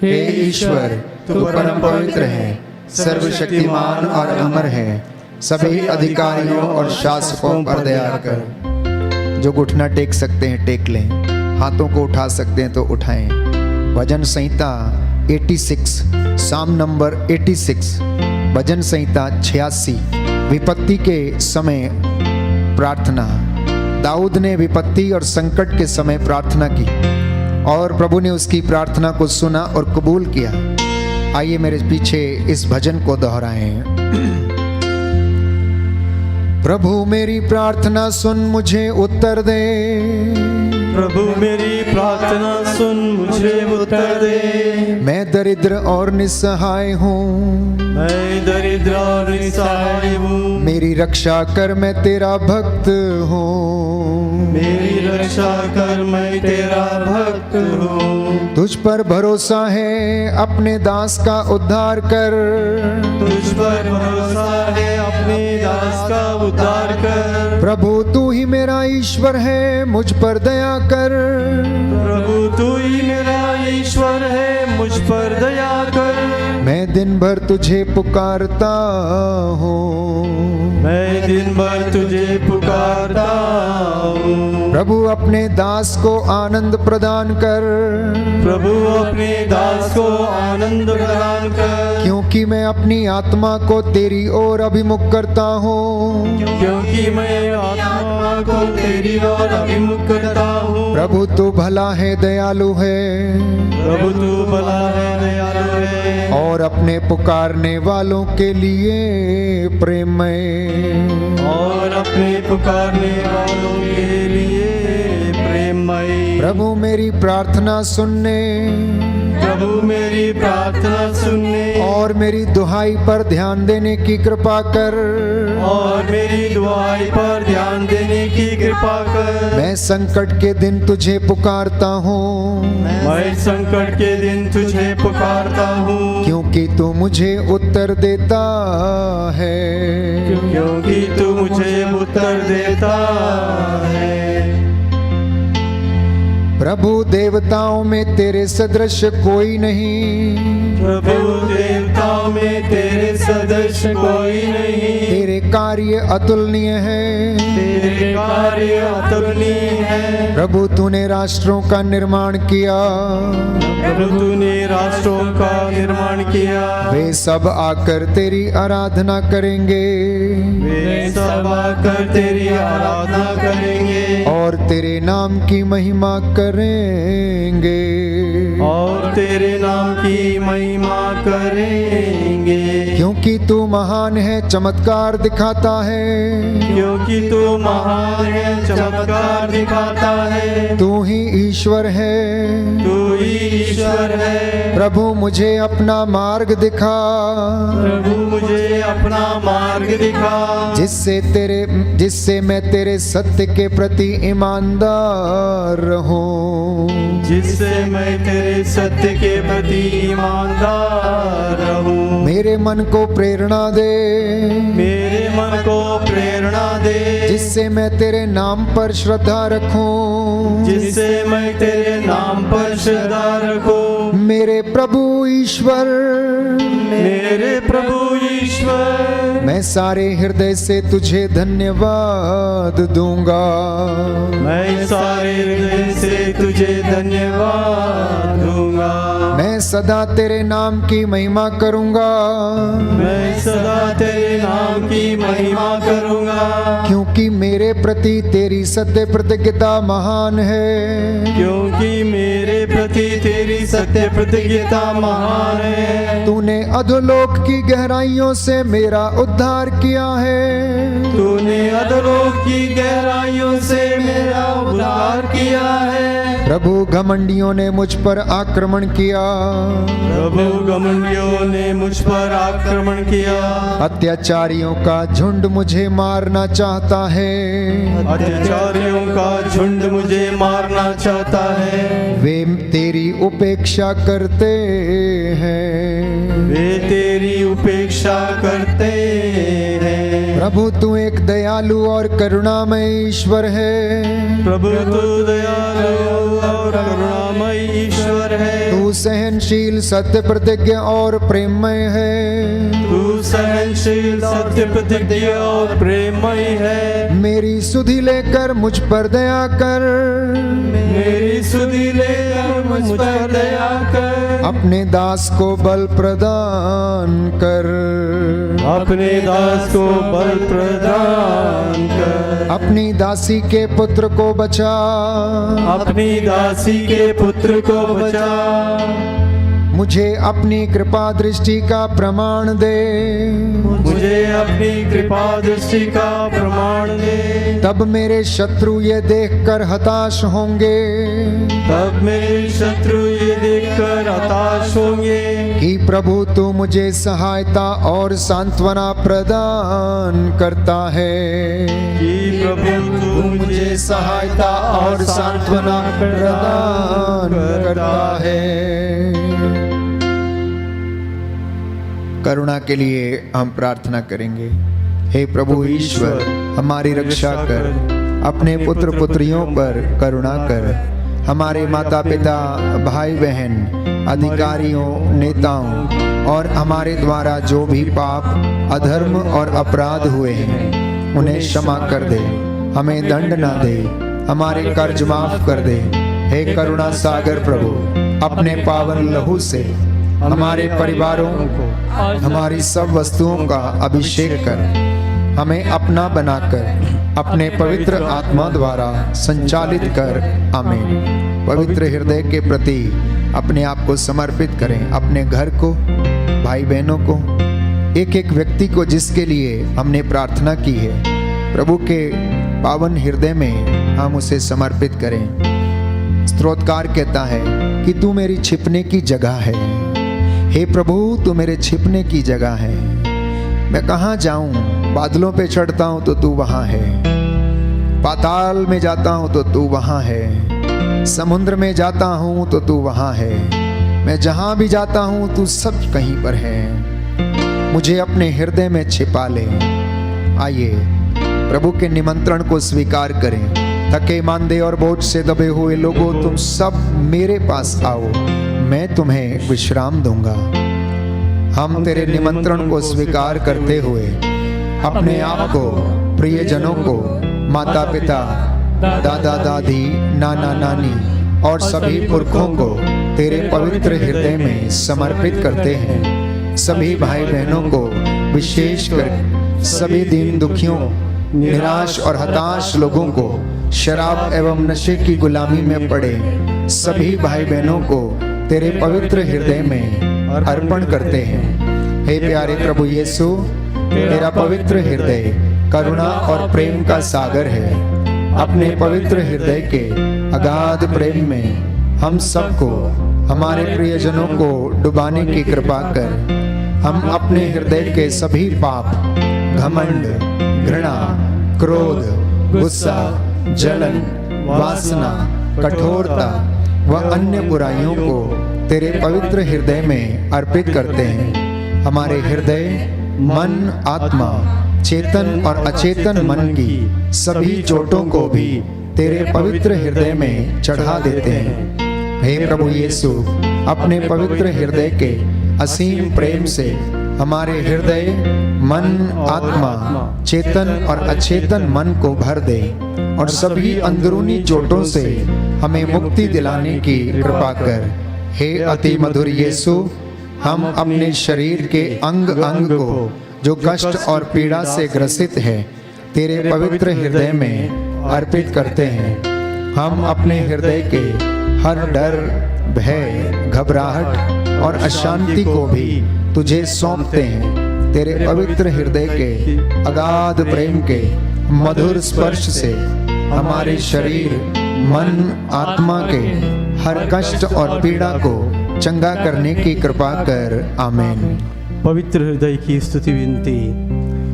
हे ईश्वर, तू परम पवित्र है, सर्वशक्तिमान और अमर है। सभी अधिकारियों और शासकों पर दया कर। जो घुटना टेक सकते हैं टेक लें, हाथों को उठा सकते हैं तो उठाएं। भजन संहिता 86, साम नंबर 86, भजन संहिता 86, विपत्ति के समय प्रार्थना। दाऊद ने विपत्ति और संकट के समय प्रार्थना की और प्रभु ने उसकी प्रार्थना को सुना और कबूल किया। आइए मेरे पीछे इस भजन को दोहराएं। प्रभु मेरी प्रार्थना सुन, मुझे उत्तर दे। प्रभु मेरी प्रार्थना सुन, मुझे उत्तर दे। मैं दरिद्र और निस्सहाय हूँ, मैं दरिद्र और निस्सहाय हूँ। मेरी रक्षा कर, मैं तेरा भक्त हूँ। मेरी रक्षा कर, मैं तेरा भक्त हूँ। तुझ पर भरोसा है, अपने दास का उद्धार कर। तुझ पर भरोसा है, अपने दास का उद्धार कर। प्रभु तू ही मेरा ईश्वर है, मुझ पर दया कर। प्रभु तू ही मेरा ईश्वर है, मुझ पर दया कर। मैं दिन भर तुझे पुकारता हूँ, मैं दिन भर तुझे पुकारता हूँ। प्रभु अपने दास को आनंद प्रदान कर। प्रभु अपने दास को आनंद प्रदान कर। क्योंकि मैं अपनी आत्मा को तेरी ओर अभिमुख करता हूँ। क्योंकि मैं आत्मा को तेरी ओर अभिमुख करता हूँ। प्रभु तू भला है, दयालु है। प्रभु तू भला है, दयालु है। और अपने पुकारने वालों के लिए प्रेममय। और अपने पुकारने वालों के लिए प्रेममय। प्रभु मेरी प्रार्थना सुनने, प्रभु मेरी प्रार्थना सुनने और मेरी दुहाई पर ध्यान देने की कृपा कर। और मेरी दुआई पर ध्यान देने की कृपा कर। मैं संकट के दिन तुझे पुकारता हूँ, मैं संकट के दिन तुझे पुकारता हूँ। क्योंकि तू मुझे उत्तर देता है। क्योंकि तू मुझे उत्तर देता है। प्रभु देवताओं में तेरे सदृश कोई नहीं। प्रभु देवताओं में तेरे सदृश कोई नहीं। तेरे कार्य अतुलनीय हैं। तेरे कार्य अतुलनीय है। प्रभु तूने राष्ट्रों का निर्माण किया। प्रभु तूने राष्ट्रों का निर्माण किया। वे सब आकर तेरी आराधना करेंगे। वे सब आकर तेरी आराधना करेंगे। और तेरे नाम की महिमा करेंगे। और तेरे नाम की महिमा करेंगे। क्योंकि तू महान है, चमत्कार दिखाता है। क्योंकि तू महान है, चमत्कार दिखाता है। तू ही ईश्वर है। तू ही ईश्वर है। प्रभु मुझे अपना मार्ग दिखा। प्रभु मुझे अपना मार्ग दिखा। जिससे मैं तेरे सत्य के प्रति ईमानदार रहूं। जिससे मैं तेरे सत्य के प्रति ईमानदार रहूं। मेरे मन को प्रेरणा दे। मेरे मन को प्रेरणा दे। जिससे मैं तेरे नाम पर श्रद्धा रखूं। जिससे मैं तेरे नाम पर श्रद्धा रखूं। मेरे प्रभु ईश्वर, मेरे प्रभु ईश्वर, मैं मैं सारे हृदय से तुझे धन्यवाद दूंगा। मैं सारे हृदय से तुझे धन्यवाद दूंगा। मैं सदा तेरे नाम की महिमा करूंगा। मैं सदा तेरे नाम की महिमा करूंगा। क्योंकि मेरे प्रति तेरी सत्य प्रतिज्ञता महान है। क्योंकि मेरे प्रति तेरी सत्य प्रतिज्ञता महान है। तूने अधोलोक की गहराइयों से मेरा उद्धार किया है। तूने अधोलोक की गहराइयों से मेरा उद्धार किया है। प्रभु घमंडियों ने मुझ पर आक्रमण किया। प्रभु घमंडियों ने मुझ पर आक्रमण किया। अत्याचारियों का झुंड मुझे मारना चाहता है। अत्याचारियों का झुंड मुझे मारना चाहता है। वे तेरी उपेक्षा करते हैं। वे तेरी उपेक्षा करते हैं। प्रभु तू एक दयालु और करुणामय ईश्वर है। प्रभु तू दयालु और करुणामय ईश्वर है। तू सहनशील सत्य प्रतिज्ञ और प्रेममय है। तू सहनशील सत्य प्रतिज्ञ और प्रेममय है। मेरी सुधि लेकर मुझ पर दया कर। मेरी सुधि लेकर मुझ पर दया कर। अपने दास को बल प्रदान कर। अपने दास को बल प्रदान कर। अपनी दासी के पुत्र को बचा। अपनी दासी के पुत्र को बचा। मुझे अपनी कृपा दृष्टि का प्रमाण दे। मुझे अपनी कृपा दृष्टि का प्रमाण दे। तब मेरे शत्रु ये देखकर हताश होंगे। तब मेरे शत्रु ये देखकर हताश होंगे कि प्रभु तू मुझे सहायता और सांत्वना प्रदान करता है। कि प्रभु तू मुझे सहायता और सांत्वना प्रदान करता है। करुणा के लिए हम प्रार्थना करेंगे। हे प्रभु ईश्वर, हमारी रक्षा कर। अपने पुत्र पुत्रियों पर करुणा कर। हमारे माता पिता, भाई बहन, अधिकारियों, नेताओं और हमारे द्वारा जो भी पाप, अधर्म और अपराध हुए हैं उन्हें क्षमा कर दे। हमें दंड ना दे। हमारे कर्ज माफ कर दे। हे करुणा सागर प्रभु, अपने पावन लहू से हमारे परिवारों को, हमारी सब वस्तुओं का अभिषेक कर। हमें अपना बनाकर अपने पवित्र आत्मा द्वारा संचालित कर। आमीन। पवित्र हृदय के प्रति अपने आप को समर्पित करें। अपने घर को, भाई बहनों को, एक एक व्यक्ति को जिसके लिए हमने प्रार्थना की है, प्रभु के पावन हृदय में हम उसे समर्पित करें। स्तोत्रकार कहता है कि तू मेरी छिपने की जगह है। हे प्रभु, तू मेरे छिपने की जगह है। मैं कहाँ जाऊं? बादलों पे चढ़ता हूं तो तू वहां है। पाताल में जाता हूं तो तू वहां है। समुद्र में जाता हूं तो तू वहां है। मैं जहां भी जाता हूं तू सब कहीं पर है। मुझे अपने हृदय में छिपा ले। आइए प्रभु के निमंत्रण को स्वीकार करें। थके मांदे और बोझ से दबे हुए लोगों, तुम सब मेरे पास आओ, मैं तुम्हें विश्राम दूंगा। हम तेरे निमंत्रण को स्वीकार करते हुए अपने आप को, प्रियजनों को, माता पिता, दादा दादी, नाना नानी और सभी पुरखों को तेरे पवित्र हृदय में समर्पित करते हैं। सभी भाई बहनों को, विशेषकर सभी दीन दुखियों, निराश और हताश लोगों को, शराब एवं नशे की गुलामी में पड़े सभी भाई बहनों को तेरे पवित्र हृदय में अर्पण करते हैं। हे प्यारे प्रभु यीशु, तेरा पवित्र हृदय करुणा और प्रेम का सागर है। अपने पवित्र हृदय के अगाध प्रेम में हम सबको, हमारे प्रियजनों को डुबाने की कृपा कर। हम अपने हृदय के सभी पाप, घमंड, घृणा, क्रोध, गुस्सा, जलन, वासना, कठोरता व अन्य बुराइयों को तेरे पवित्र हृदय में अर्पित करते हैं। हमारे हृदय, मन, आत्मा, चेतन और अचेतन मन की सभी चोटों को भी तेरे पवित्र हृदय में चढ़ा देते हैं। हे प्रभु यीशु, अपने पवित्र हृदय के असीम प्रेम से हमारे हृदय, मन, आत्मा, चेतन और अचेतन मन को भर दे और सभी अंदरूनी चोटों से हमें मुक्ति दिलाने की कृपा कर। हे अति मधुर यीशु, हम अपने शरीर के अंग अंग को जो कष्ट और पीड़ा से ग्रसित है तेरे पवित्र हृदय में अर्पित करते हैं। हम अपने हृदय के हर डर, भय, घबराहट और अशांति को भी तुझे सौंपते हैं। तेरे पवित्र हृदय के अगाध प्रेम के मधुर स्पर्श से हमारे शरीर, मन, आत्मा के हर कष्ट और पीड़ा को चंगा करने की कृपा कर। आमीन। पवित्र हृदय की स्तुति विनती।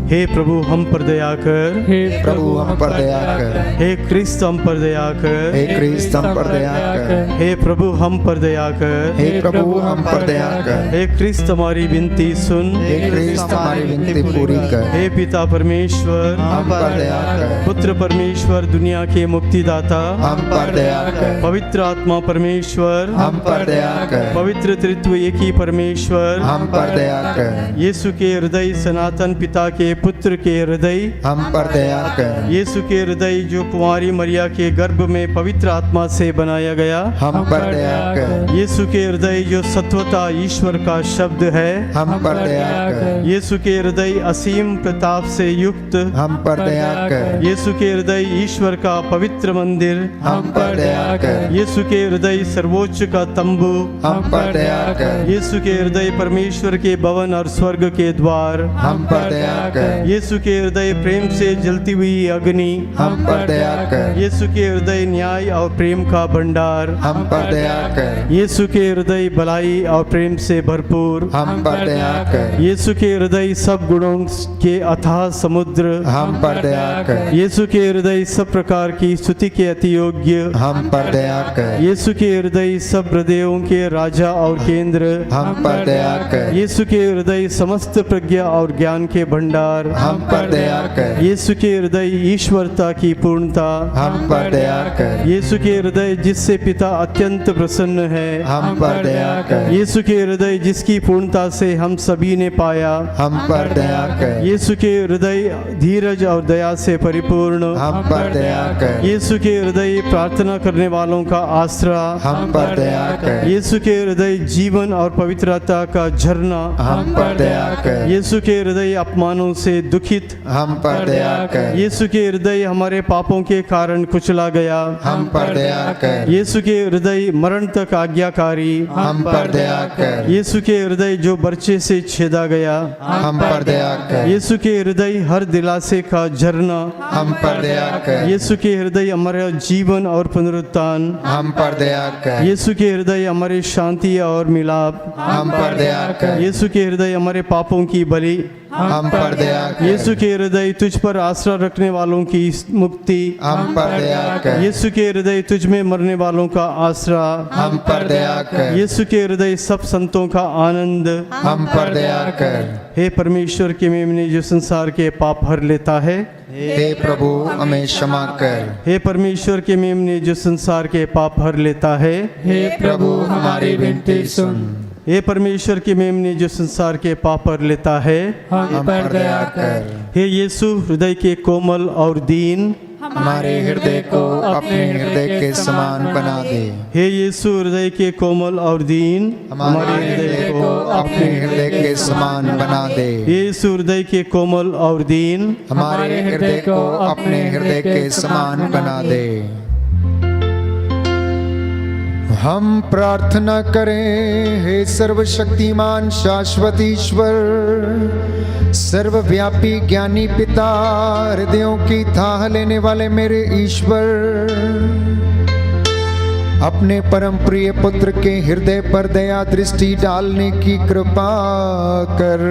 हे प्रभु हम पर दया कर, हे प्रभु हम पर दया कर। हे क्रिस्त हम पर दया कर, हे क्रिस्त हम पर दया कर। हे प्रभु हम पर दया कर, हे प्रभु हम पर दया कर। हे क्रिस्त हमारी विनती सुन, हे क्रिस्त हमारी विनती पूरी कर। हे पिता परमेश्वर हम पर दया कर। पुत्र परमेश्वर दुनिया के मुक्तिदाता हम पर दया कर। पवित्र आत्मा परमेश्वर हम पर दया कर। पवित्र त्रित्व एक ही परमेश्वर हम पर दया कर। यीशु के हृदय सनातन पिता के पुत्र के हृदय हम पर दया कर। यीशु के हृदय जो कुंवारी मरिया के गर्भ में पवित्र आत्मा से बनाया गया हम पर दया कर। यीशु के हृदय जो सत्वता ईश्वर का शब्द है हम पर दया कर। यीशु के हृदय असीम प्रताप से युक्त हम पर दया कर। यीशु के हृदय ईश्वर का पवित्र मंदिर हम पर दया कर। यीशु के हृदय सर्वोच्च का तंबू हम पर दया कर। यीशु के हृदय परमेश्वर के भवन और स्वर्ग के द्वार हम पर दया कर। यीशु के हृदय प्रेम से जलती हुई अग्नि हम पर दया कर। यीशु के हृदय न्याय और प्रेम का भंडार हम पर दया कर। यीशु के हृदय भलाई और प्रेम से भरपूर हम पर दया कर। यीशु के हृदय सब गुणों के अथाह समुद्र हम पर दया कर। यीशु के हृदय सब प्रकार की स्तुति के अति योग्य हम पर दया कर। यीशु के हृदय सब हृदयों के राजा और केंद्र हम पर दया कर। यीशु के हृदय समस्त प्रज्ञा और ज्ञान के भंडार हम पर दया कर। यीशु के हृदय ईश्वरता की पूर्णता हम पर दया कर। यीशु के हृदय जिससे पिता अत्यंत प्रसन्न है हम पर दया कर। यीशु के हृदय जिसकी पूर्णता से हम सभी ने पाया हम पर दया कर। यीशु के हृदय धीरज और दया से परिपूर्ण हम पर दया कर। यीशु के हृदय प्रार्थना करने वालों का आसरा हम पर दया कर। यीशु के हृदय जीवन और पवित्रता का झरना हम पर दया कर। यीशु के हृदय अपमानों से दुखित हम पर दया कर। यीशु के हृदय हमारे पापों के कारण कुचला गया हम पर दया कर। यीशु के हृदय मरण तक आज्ञाकारी हम पर दया कर। यीशु के हृदय जो बर्चे से छेदा गया हम पर दया कर। यीशु के हृदय हर दिलासे का झरना हम पर दया कर। यीशु के हृदय हमारा जीवन और पुनरुत्थान हम पर दया कर। यीशु के हृदय हमारे शांति और मिलाप हम पर दया कर। यीशु के हृदय हमारे पापों की बलि हम पर दया कर। यीशु के हृदय तुझ पर आसरा रखने वालों की मुक्ति हम पर दया कर। यीशु के हृदय तुझ में मरने वालों का आसरा हम पर दया कर। यीशु के हृदय सब संतों का आनंद हम पर दया कर। हे परमेश्वर के मेमने जो संसार के पाप हर लेता है हे प्रभु हमें क्षमा कर। हे परमेश्वर के मेमने जो संसार के पाप हर लेता है हे प्रभु हमारी विनती सुन। हे परमेश्वर के मेमने जो संसार के पाप हर लेता है हम पर दया कर। हे यीशु हृदय के कोमल और दीन हमारे हृदय को अपने हृदय के समान बना दे। हे यीशु हृदय के कोमल और दीन हमारे हृदय को अपने हृदय के समान बना दे। यीशु हृदय के कोमल और दीन हमारे हृदय को अपने हृदय के समान बना दे। हम प्रार्थना करें। हे सर्वशक्तिमान शाश्वत ईश्वर, सर्वव्यापी ज्ञानी पिता, हृदयों की थाह लेने वाले मेरे ईश्वर, अपने परम प्रिय पुत्र के हृदय पर दया दृष्टि डालने की कृपा कर।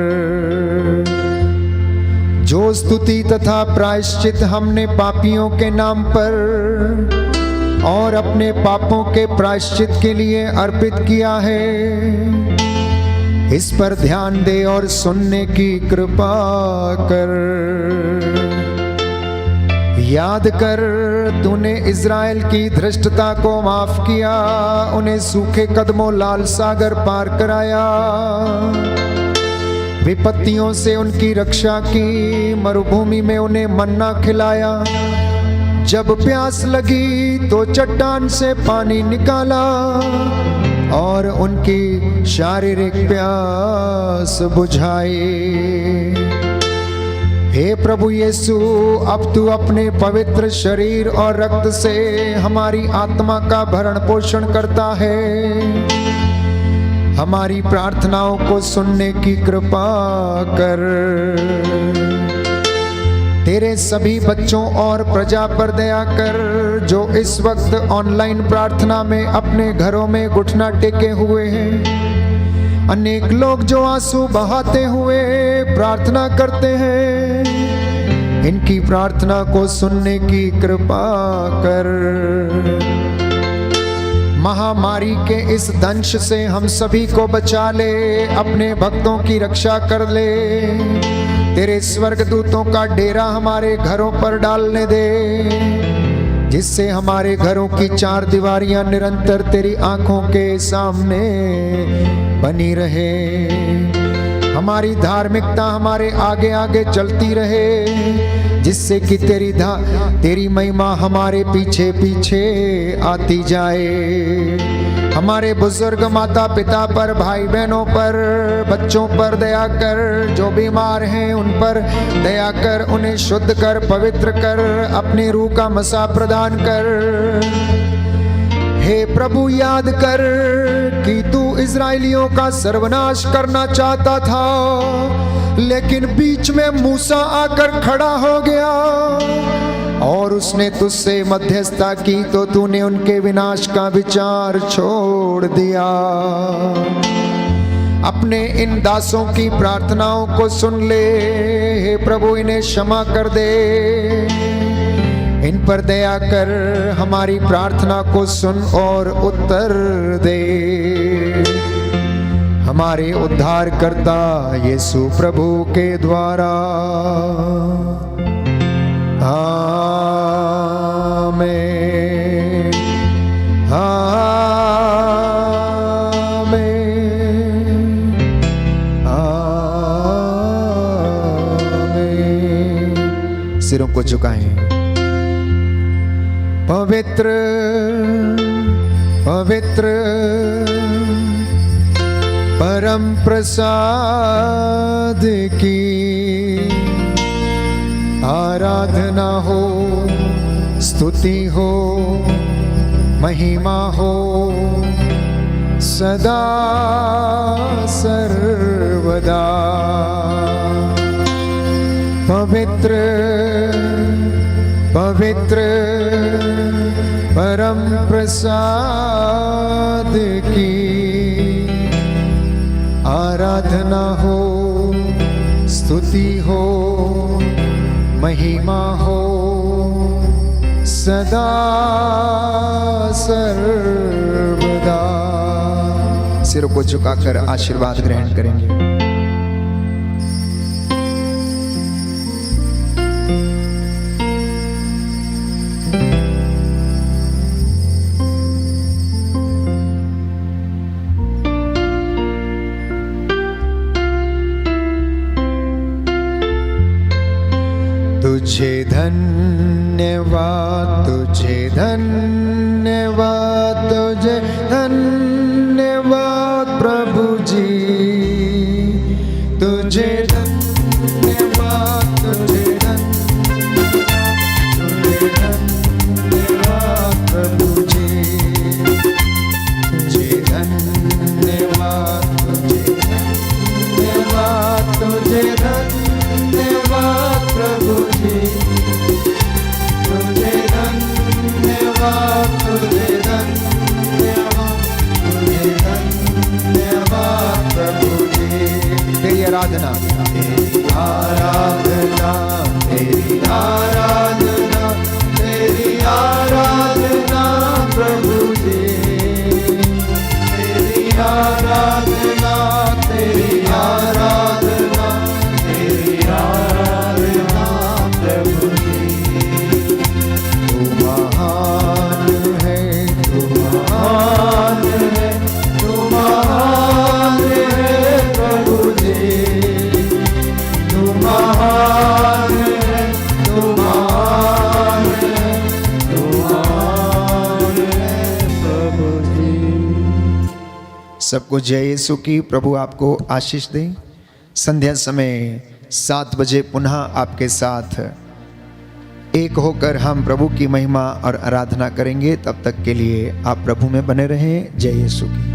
जो स्तुति तथा प्रायश्चित हमने पापियों के नाम पर और अपने पापों के प्रायश्चित के लिए अर्पित किया है, इस पर ध्यान दे और सुनने की कृपा कर। याद कर, तूने इज़राइल की धृष्टता को माफ किया, उन्हें सूखे कदमों लाल सागर पार कराया। विपत्तियों से उनकी रक्षा की, मरुभूमि में उन्हें मन्ना खिलाया, जब प्यास लगी तो चट्टान से पानी निकाला और उनकी शारीरिक प्यास बुझाई। हे प्रभु यीशु, अब तू अपने पवित्र शरीर और रक्त से हमारी आत्मा का भरण पोषण करता है। हमारी प्रार्थनाओं को सुनने की कृपा कर। तेरे सभी बच्चों और प्रजा पर दया कर जो इस वक्त ऑनलाइन प्रार्थना में अपने घरों में घुटना टेके हुए हैं। अनेक लोग जो आंसू बहाते हुए प्रार्थना करते हैं, इनकी प्रार्थना को सुनने की कृपा कर। महामारी के इस दंश से हम सभी को बचा ले, अपने भक्तों की रक्षा कर ले। तेरे स्वर्गदूतों का डेरा हमारे घरों पर डालने दे, जिससे हमारे घरों की चार दीवारियां निरंतर तेरी आंखों के सामने बनी रहे। हमारी धार्मिकता हमारे आगे आगे चलती रहे, जिससे कि तेरी महिमा हमारे पीछे पीछे आती जाए। हमारे बुजुर्ग माता पिता पर, भाई बहनों पर, बच्चों पर दया कर। जो बीमार हैं उन पर दया कर, उन्हें शुद्ध कर, पवित्र कर, अपनी रूह का मसा प्रदान कर। हे प्रभु, याद कर कि तू इजराइलियों का सर्वनाश करना चाहता था, लेकिन बीच में मूसा आकर खड़ा हो गया और उसने तुझसे मध्यस्थता की, तो तूने उनके विनाश का विचार छोड़ दिया। अपने इन दासों की प्रार्थनाओं को सुन ले। हे प्रभु, इन्हें क्षमा कर दे, इन पर दया कर, हमारी प्रार्थना को सुन और उत्तर दे। हमारे उद्धारकर्ता यीशु प्रभु के द्वारा। आमीन, आमीन, आमीन। सिरों को झुकाएं। पवित्र पवित्र परम प्रसाद की आराधना हो, स्तुति हो, महिमा हो सदा सर्वदा। पवित्र पवित्र परम प्रसाद की आराधना हो, स्तुति हो, महिमा हो सदा सर्वदा। सिरों को झुकाकर आशीर्वाद ग्रहण करेंगे। तुझे धन्यवाद, तुझे धन्यवाद, तुझे धन्यवाद प्रभु जी। तुझे धन्यवाद, तुझे धन्यवाद प्रभु जी। तुझे धन्यवाद, तुझे धन्यवाद, तुझे धन्यवाद प्रभु जी। तुझे धन्यवाद, तुझे धन्यवाद, तुझे धन्यवाद प्रभु जी। तेरी आराधना, तेरी आराधना, तेरी आराधना, तेरी आराधना प्रभु जी। तेरी आराधना, तेरी आराधना, तेरी आराधना प्रभु जी। तू महान है, तू महान है, तू महान है प्रभु जी। सबको जय यीशु की। प्रभु आपको आशीष दे। संध्या समय 7 बजे पुनः आपके साथ एक होकर हम प्रभु की महिमा और आराधना करेंगे। तब तक के लिए आप प्रभु में बने रहें। जय यीशु की।